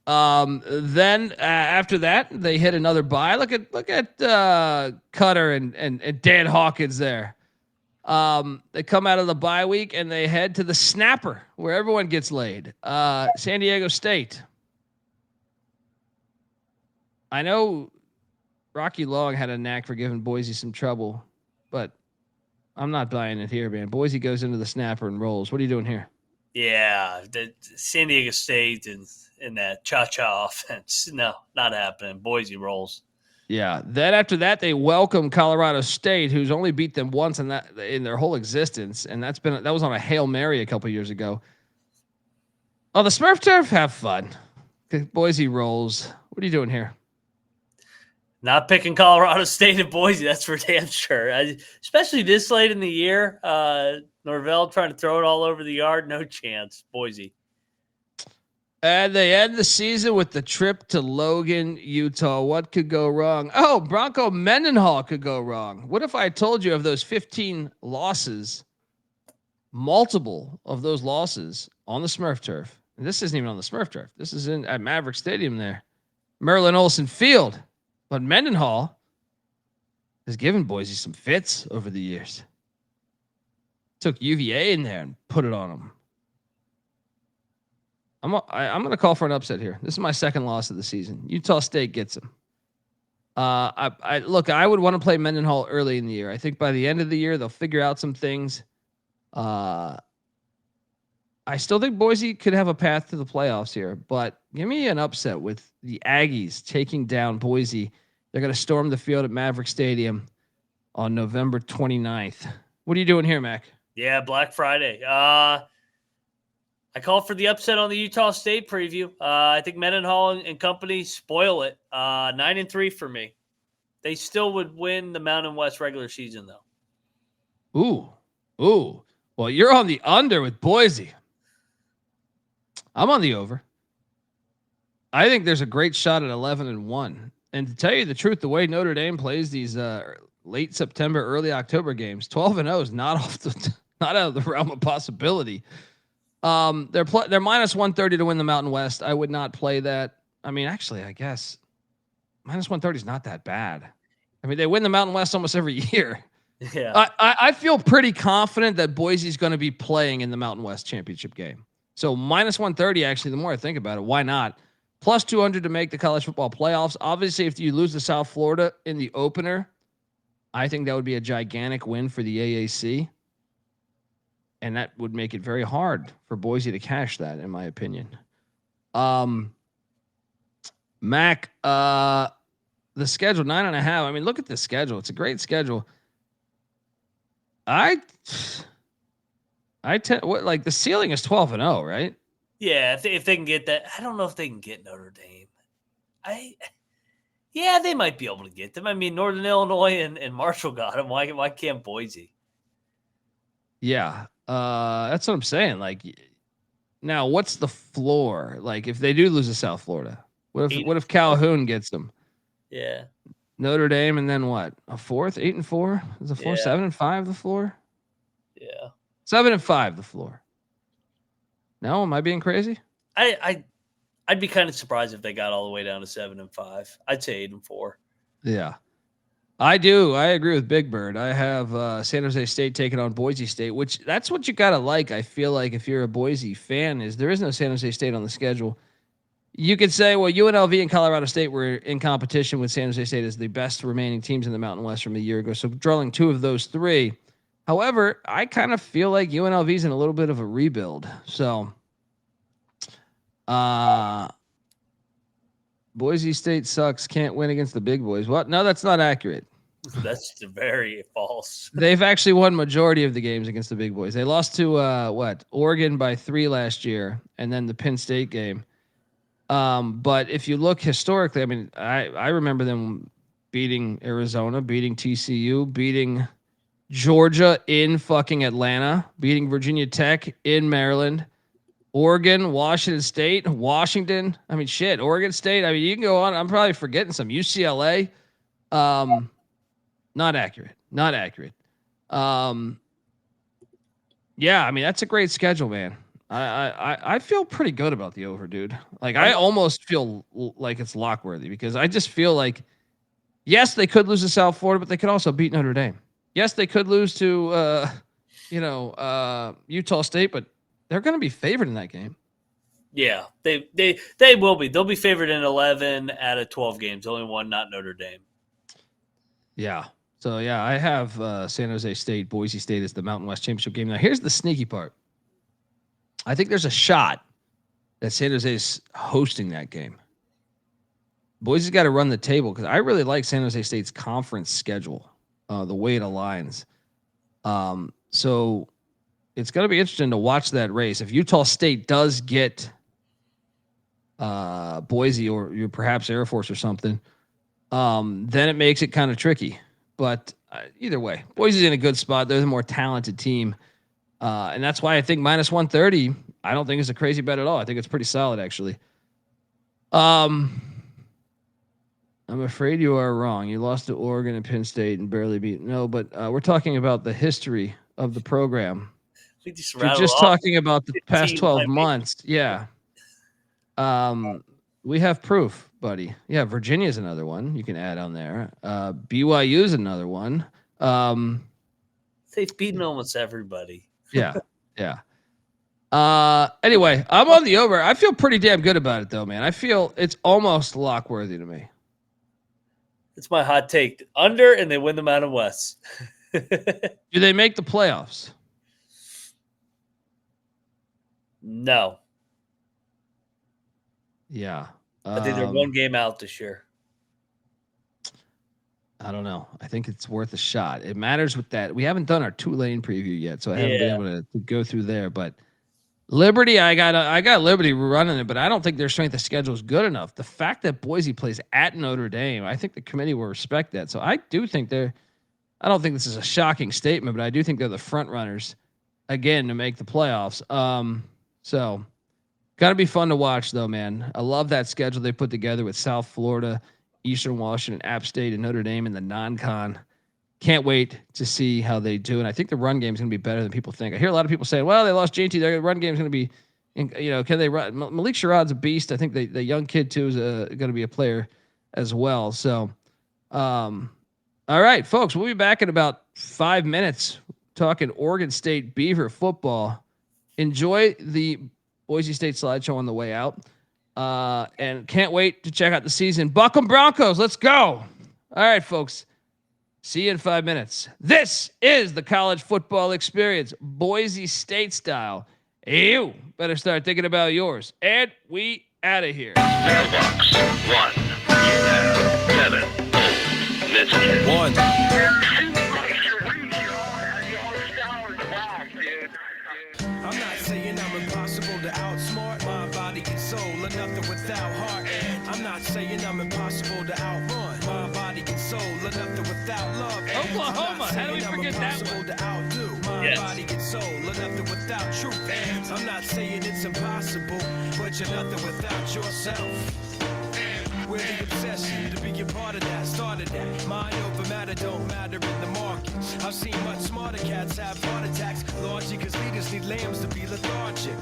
Then after that, they hit another bye. Look at Cutter and Dan Hawkins there. They come out of the bye week and they head to the snapper where everyone gets laid. San Diego State. I know Rocky Long had a knack for giving Boise some trouble, but I'm not buying it here, man. Boise goes into the snapper and rolls. What are you doing here? Yeah, the San Diego State and that cha-cha offense. No, not happening. Boise rolls. Yeah. Then after that, they welcome Colorado State, who's only beat them once in their whole existence, and that was on a Hail Mary a couple years ago. Oh, the Smurf Turf, have fun. Boise rolls. What are you doing here? Not picking Colorado State and Boise, that's for damn sure. Especially this late in the year. Norvell trying to throw it all over the yard. No chance. Boise. And they end the season with the trip to Logan, Utah. What could go wrong? Oh, Bronco Mendenhall could go wrong. What if I told you of those 15 losses, multiple of those losses on the Smurf Turf? And this isn't even on the Smurf Turf. This is at Maverick Stadium there. Merlin Olsen Field. But Mendenhall has given Boise some fits over the years. Took UVA in there and put it on them. I'm going to call for an upset here. This is my second loss of the season. Utah State gets them. I would want to play Mendenhall early in the year. I think by the end of the year, they'll figure out some things. I still think Boise could have a path to the playoffs here, but give me an upset with the Aggies taking down Boise. They're going to storm the field at Maverick Stadium on November 29th. What are you doing here, Mac? Yeah, Black Friday. I call for the upset on the Utah State preview. I think Mendenhall and company spoil it. 9-3 for me. They still would win the Mountain West regular season, though. Ooh. Well, you're on the under with Boise. I'm on the over. I think there's a great shot at 11-1. And to tell you the truth, the way Notre Dame plays these late September, early October games, 12-0 is not out of the realm of possibility. They're minus 130 to win the Mountain West. I would not play that. I mean, actually, I guess minus 130 is not that bad. I mean, they win the Mountain West almost every year. Yeah. I feel pretty confident that Boise's going to be playing in the Mountain West championship game. So minus 130, actually, the more I think about it, why not? Plus 200 to make the college football playoffs. Obviously, if you lose to South Florida in the opener, I think that would be a gigantic win for the AAC. And that would make it very hard for Boise to cash that, in my opinion. Mac, the schedule, 9.5. I mean, look at the schedule. It's a great schedule. The ceiling is 12-0, right? Yeah, if they can get that. I don't know if they can get Notre Dame. Yeah, they might be able to get them. I mean, Northern Illinois and Marshall got them. Why can't Boise? Yeah, that's what I'm saying. Like, now what's the floor? Like, if they do lose to South Florida, what if Calhoun gets them? Yeah, Notre Dame, and then what? A fourth, 8-4. Is the floor 7-5 the floor? Yeah, 7-5 the floor. No, am I being crazy? I'd be kind of surprised if they got all the way down to 7-5. I'd say 8-4. Yeah, I do. I agree with Big Bird. I have San Jose State taking on Boise State, which that's what you gotta like. I feel like if you're a Boise fan, is there is no San Jose State on the schedule. You could say, well, UNLV and Colorado State were in competition with San Jose State as the best remaining teams in the Mountain West from a year ago. So drawing two of those three. However, I kind of feel like UNLV's in a little bit of a rebuild. So, Boise State sucks. Can't win against the big boys. What? No, that's not accurate. That's very false. They've actually won majority of the games against the big boys. They lost to Oregon by 3 last year, and then the Penn State game. But if you look historically, I mean, I remember them beating Arizona, beating TCU, beating Georgia in fucking Atlanta, beating Virginia Tech in Maryland, Oregon, Washington State, Washington. I mean, shit, Oregon State. I mean, you can go on. I'm probably forgetting some. UCLA. Not accurate. Yeah, I mean, that's a great schedule, man. I feel pretty good about the over, dude. Like I almost feel like it's lock worthy because I just feel like, yes, they could lose to South Florida, but they could also beat Notre Dame. Yes, they could lose to Utah State, but they're going to be favored in that game. Yeah, they will be. They'll be favored in 11 out of 12 games. Only one, not Notre Dame. Yeah. So yeah, I have San Jose State, Boise State as the Mountain West Championship game. Now here's the sneaky part. I think there's a shot that San Jose's hosting that game. Boise's got to run the table because I really like San Jose State's conference schedule, the way it aligns. So it's going to be interesting to watch that race. If Utah State does get Boise or perhaps Air Force or something, then it makes it kind of tricky. But either way, Boise's in a good spot. They're the more talented team. And that's why I think minus 130, I don't think it's a crazy bet at all. I think it's pretty solid, actually. I'm afraid you are wrong. You lost to Oregon and Penn State and barely beat. No, but we're talking about the history of the program. You're just talking about the past 12 months. Yeah. We have proof, buddy. Yeah, Virginia's another one you can add on there. BYU's another one. They've beaten almost everybody. Yeah. Anyway, I'm on the over. I feel pretty damn good about it, though, man. I feel it's almost lock worthy to me. It's my hot take. Under, and they win the Mountain West. Do they make the playoffs? No. Yeah. I think they're one game out this year. I don't know. I think it's worth a shot. It matters with that. We haven't done our Tulane preview yet, so I haven't been able to go through there. But Liberty, I got Liberty running it, but I don't think their strength of schedule is good enough. The fact that Boise plays at Notre Dame, I think the committee will respect that. So I do think I don't think this is a shocking statement, but I do think they're the front runners again to make the playoffs. So gotta be fun to watch though, man. I love that schedule they put together with South Florida, Eastern Washington, App State, and Notre Dame in the non-con. Can't wait to see how they do. And I think the run game is going to be better than people think. I hear a lot of people saying, well, they lost JT. Their run game is going to be, can they run? Malik Sherrod's a beast. I think the young kid, too, is going to be a player as well. So, all right, folks, we'll be back in about 5 minutes talking Oregon State Beaver football. Enjoy the Boise State slideshow on the way out. And can't wait to check out the season. Buck 'em Broncos. Let's go. All right, folks. See you in 5 minutes. This is the college football experience, Boise State style. You better start thinking about yours. And we out of here. Mailbox 1. You have 7 messages. 1. I'm not saying I'm impossible to outsmart my body and soul, or nothing without heart. I'm not saying I'm impossible to outrun my body and soul, or nothing without love. Oklahoma, how do we forget that one? To outdo my body and soul, or nothing without truth. I'm not saying it's impossible, but you're nothing without yourself. We're the obsession to be a part of that, started that. Mind over matter don't matter in the market. I've seen much smarter cats have heart attacks. Largely cause leaders need lambs to be lethargic.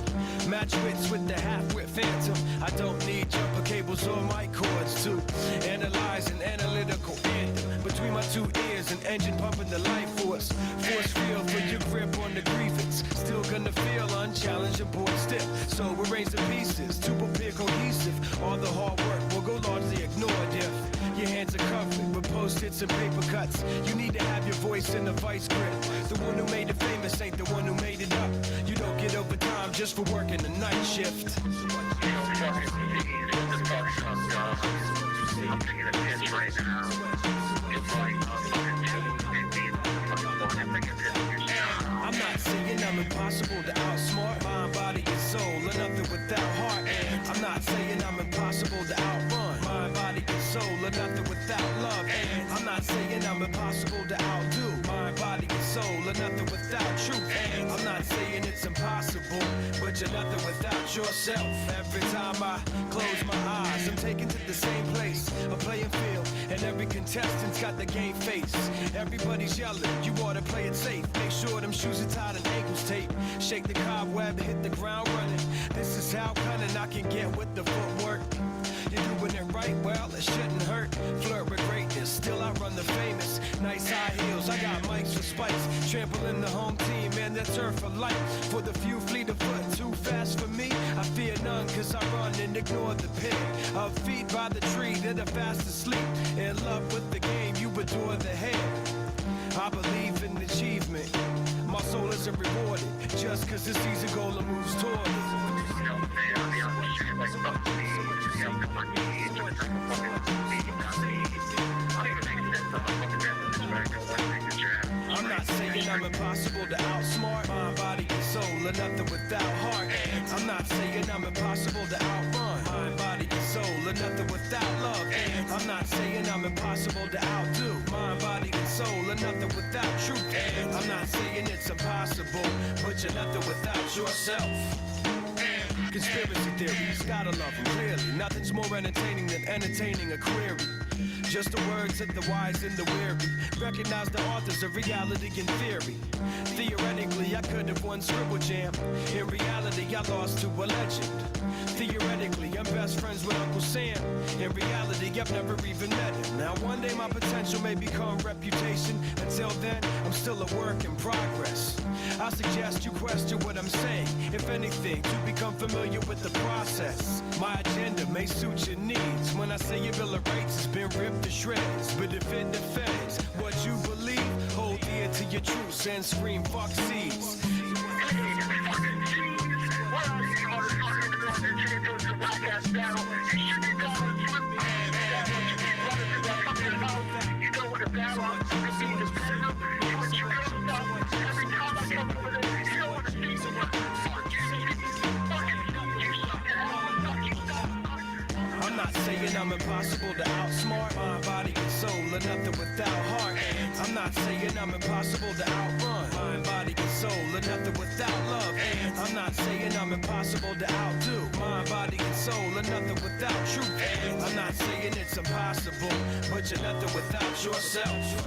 Match wits with the half-wit phantom. I don't need jumper cables or mic cords to analyze an analytical anthem. Between my two ears, an engine pumping the life force. Force field for your grip on the grievance. Still gonna feel unchallengeable and stiff. So arrange the pieces to prepare cohesive. All the hard work will go largely ignored if your hands are covered with post-its and paper cuts. You need to have your voice in the vice grip. The one who made it famous ain't the one who made it up. You don't get overtime just for working the night shift. I'm taking a pitch right now. It's like I'm not saying I'm impossible to outsmart mind, body, and soul, or nothing without heart. I'm not saying I'm impossible to outrun mind, body, and soul, or nothing without love. I'm not saying I'm impossible to outdo mind, body, and soul, or nothing without truth. I'm not saying it's impossible, but but you're nothing without yourself. Every time I close my eyes, I'm taken to the same place, a playing field, and every contestant's got the game face. Everybody's yelling, you ought to play it safe. Make sure them shoes are tied and ankles taped. Shake the cobweb, hit the ground running. This is how cunning I can get with the footwork. You're doing it right, well, it shouldn't hurt. Flirt with greatness, still I run the famous. Nice high heels, I got mics for spikes. Trampling the home team and the turf for life. For the few fleet of foot, too fast for me. I fear none, cause I run and ignore the pit. Of feet by the tree, they're the fast asleep. In love with the game, you adore the head. I believe in achievement. My soul isn't rewarded just cause it's easy goal and moves toward it. I'm not saying I'm impossible to outsmart. Mind, body, and soul, and nothing without heart. I'm not saying I'm impossible to outrun. Mind, body, and soul, and nothing without love. I'm not saying I'm impossible to outdo. Mind, body, and soul, and nothing without truth. I'm not saying it's impossible, but you're nothing without yourself. Conspiracy theories, gotta love them clearly. Nothing's more entertaining than entertaining a query. Just the words of the wise and the weary. Recognize the authors of reality and theory. Theoretically, I could have won Scribble Jam. In reality, I lost to a legend. Theoretically, I'm best friends with Uncle Sam. In reality, I've never even met him. Now one day my potential may become reputation. Until then, I'm still a work in progress. I suggest you question what I'm saying. If anything, to become familiar with the process. My agenda may suit your needs. When I say your bill of rights has been ripped to shreds, but if it defends what you believe, hold dear to your truths and scream fuck seeds. I'm not saying I'm impossible to outsmart. Mind, body, and soul, and nothing without heart. I'm not saying I'm impossible to outrun. Mind, body, and soul, and nothing without love. I'm not saying I'm impossible to outdo. Mind, body, and soul, and nothing without truth. I'm not saying it's impossible, but you're nothing without yourself.